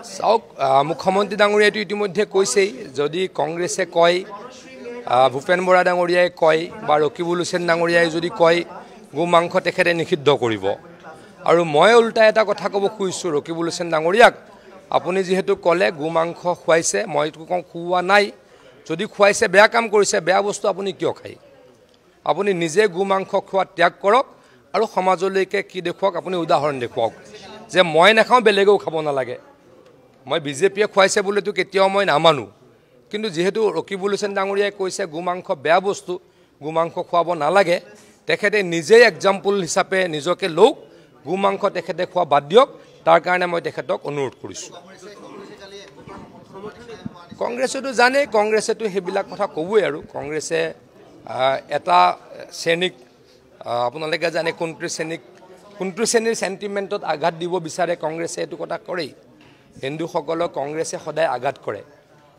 চাওক মুখ্যমন্ত্ৰী ডাঙৰীয়াটো ইতিমধ্যে কৈছেই যদি কংগ্ৰেছে কয় ভূপেন বৰা ডাঙৰীয়াই কয় বা ৰকিবুল হুছেইন ডাঙৰীয়াই যদি কয় গো মাংস তেখেতে নিষিদ্ধ কৰিব আৰু মই উল্টা এটা কথা ক'ব খুজিছোঁ ৰকিবুল হুছেইন ডাঙৰীয়াক আপুনি যিহেতু ক'লে গো মাংস খুৱাইছে মইতো কওঁ খুওৱা নাই যদি খুৱাইছে বেয়া কাম কৰিছে বেয়া বস্তু আপুনি কিয় খায় আপুনি নিজে গো মাংস খোৱা ত্যাগ কৰক আৰু সমাজলৈকে কি দেখুৱাওক আপুনি উদাহৰণ দেখুৱাওক যে মই নাখাওঁ বেলেগেও খাব নালাগে মই বিজেপিয়ে খুৱাইছে বুলিতো কেতিয়াও মই নামানো কিন্তু যেহেতু ৰকিবুল হুছেইন ডাঙৰীয়াই কৈছে গো মাংস বেয়া বস্তু গো মাংস খুৱাব নালাগে তেখেতে নিজেই এক্সাম্পল হিচাপে নিজকে লওক গো মাংস তেখেতে খোৱা বাদ দিয়ক তাৰ কাৰণে মই তেখেতক অনুৰোধ কৰিছোঁ কংগ্ৰেছেতো জানে কংগ্ৰেছেতো সেইবিলাক কথা ক'বই আৰু কংগ্ৰেছে এটা শ্ৰেণীক আপোনালোকে জানে কোনটো শ্ৰেণীৰ চেণ্টিমেণ্টত আঘাত দিব বিচাৰে কংগ্ৰেছে এইটো কথা কৰেই হিন্দুসকলক কংগ্ৰেছে সদায় আঘাত কৰে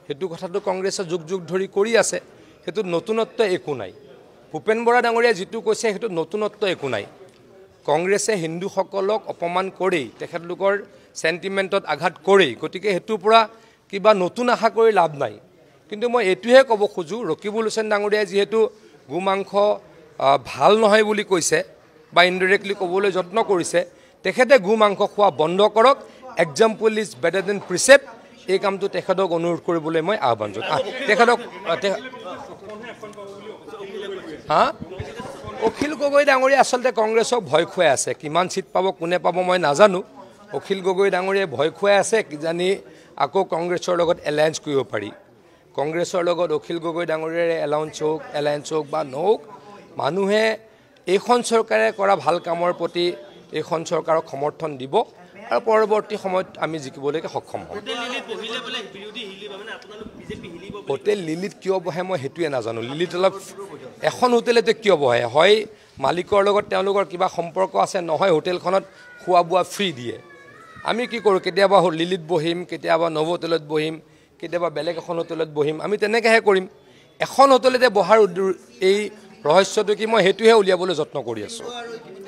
সেইটো কথাটো কংগ্ৰেছে যুগ যুগ ধৰি কৰি আছে সেইটো নতুনত্ব একো নাই ভূপেন বৰা ডাঙৰীয়াই যিটো কৈছে সেইটো নতুনত্ব একো নাই কংগ্ৰেছে হিন্দুসকলক অপমান কৰি তেখেতলোকৰ চেণ্টিমেণ্টত আঘাত কৰি গতিকে সেইটোৰ পৰা কিবা নতুন আশা কৰি লাভ নাই কিন্তু মই এইটোহে ক'ব খোজোঁ ৰকিবুল হুছেইন ডাঙৰীয়াই যিহেতু গো মাংস ভাল নহয় বুলি কৈছে বা ইনডাইৰেক্টলি ক'বলৈ যত্ন কৰিছে তেখেতে গো মাংস খোৱা বন্ধ কৰক এক্সাম্পল ইজ বেটাৰ দেন প্ৰিচেপ্ট এই কামটো তেখেতক অনুৰোধ কৰিবলৈ মই আহ্বান জনাওঁ তেখেতক অখিল গগৈ ডাঙৰীয়া আচলতে কংগ্ৰেছক ভয় খুৱাই আছে কিমান চিট পাব কোনে পাব মই নাজানো অখিল গগৈ ডাঙৰীয়াই ভয় খুৱাই আছে কিজানি আকৌ কংগ্ৰেছৰ লগত এলায়েন্স কৰিব পাৰি কংগ্ৰেছৰ লগত অখিল গগৈ ডাঙৰীয়াৰ এলায়েন্স হওক বা নহওক মানুহে এইখন চৰকাৰে কৰা ভাল কামৰ প্ৰতি এইখন চৰকাৰক সমৰ্থন দিব আৰু পৰৱৰ্তী সময়ত আমি জিকিবলৈকে সক্ষম হ'ম হোটেল লিলিত কিয় বহে মই সেইটোৱে নাজানো লিলিত অলপ এখন হোটেলতে কিয় বহে হয় মালিকৰ লগত তেওঁলোকৰ কিবা সম্পৰ্ক আছে নহয় হোটেলখনত খোৱা বোৱা ফ্ৰী দিয়ে আমি কি কৰোঁ কেতিয়াবা লিলিত বহিম কেতিয়াবা নৱ হোটেলত বহিম কেতিয়াবা বেলেগ এখন হোটেলত বহিম আমি তেনেকৈহে কৰিম এখন হোটেলতে বহাৰ এই ৰহস্যটো কি মই সেইটোহে উলিয়াবলৈ যত্ন কৰি আছোঁ